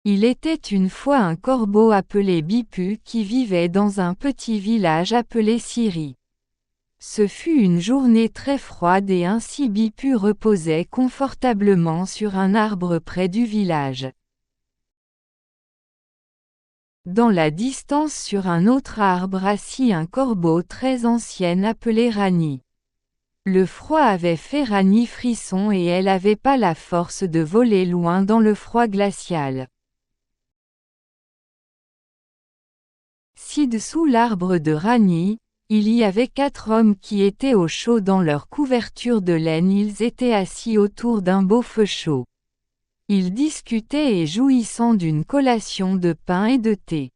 Il était une fois un corbeau appelé Bipu qui vivait dans un petit village appelé Siri. Ce fut une journée très froide et ainsi Bipu reposait confortablement sur un arbre près du village. Dans la distance sur un autre arbre assis un corbeau très ancien appelé Rani. Le froid avait fait Rani frisson et elle n'avait pas la force de voler loin dans le froid glacial. Ci-dessous l'arbre de Rani, il y avait 4 hommes qui étaient au chaud dans leur couverture de laine. Ils étaient assis autour d'un beau feu chaud. Ils discutaient et jouissant d'une collation de pain et de thé.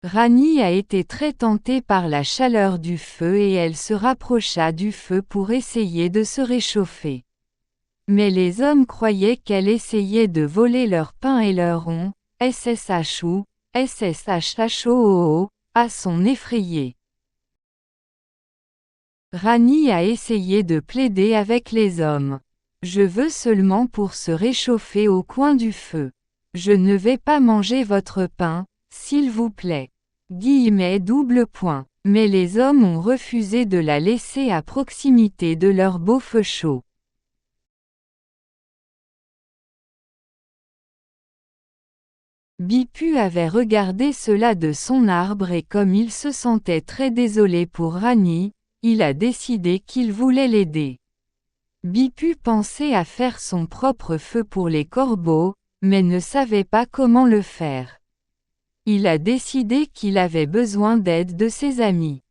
Rani a été très tentée par la chaleur du feu et elle se rapprocha du feu pour essayer de se réchauffer. Mais les hommes croyaient qu'elle essayait de voler leur pain et leur on, SSHU, SSHHOO, à son effrayé. Rani a essayé de plaider avec les hommes. Je veux seulement pour se réchauffer au coin du feu. Je ne vais pas manger votre pain, s'il vous plaît. Double point. Mais les hommes ont refusé de la laisser à proximité de leur beau feu chaud. Bipu avait regardé cela de son arbre et comme il se sentait très désolé pour Rani, il a décidé qu'il voulait l'aider. Bipu pensait à faire son propre feu pour les corbeaux, mais ne savait pas comment le faire. Il a décidé qu'il avait besoin d'aide de ses amis.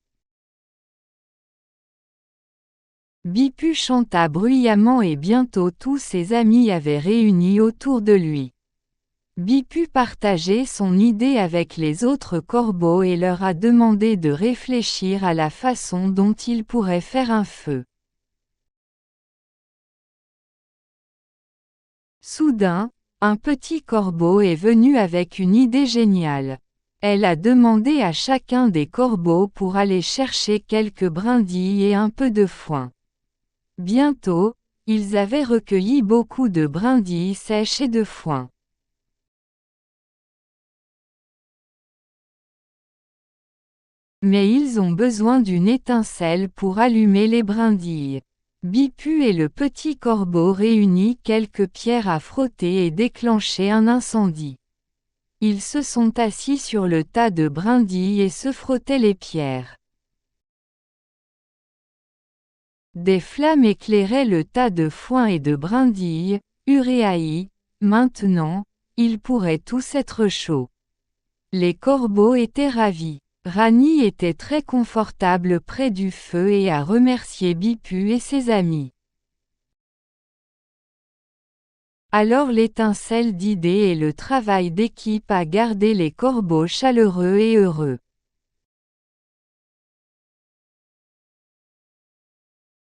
Bipu chanta bruyamment et bientôt tous ses amis avaient réuni autour de lui. Bipu partageait son idée avec les autres corbeaux et leur a demandé de réfléchir à la façon dont ils pourraient faire un feu. Soudain, un petit corbeau est venu avec une idée géniale. Elle a demandé à chacun des corbeaux pour aller chercher quelques brindilles et un peu de foin. Bientôt, ils avaient recueilli beaucoup de brindilles sèches et de foin. Mais ils ont besoin d'une étincelle pour allumer les brindilles. Bipu et le petit corbeau réunit quelques pierres à frotter et déclencher un incendie. Ils se sont assis sur le tas de brindilles et se frottaient les pierres. Des flammes éclairaient le tas de foin et de brindilles. Uréaï, maintenant, ils pourraient tous être chauds. Les corbeaux étaient ravis. Rani était très confortable près du feu et a remercié Bipu et ses amis. Alors l'étincelle d'idées et le travail d'équipe a gardé les corbeaux chaleureux et heureux.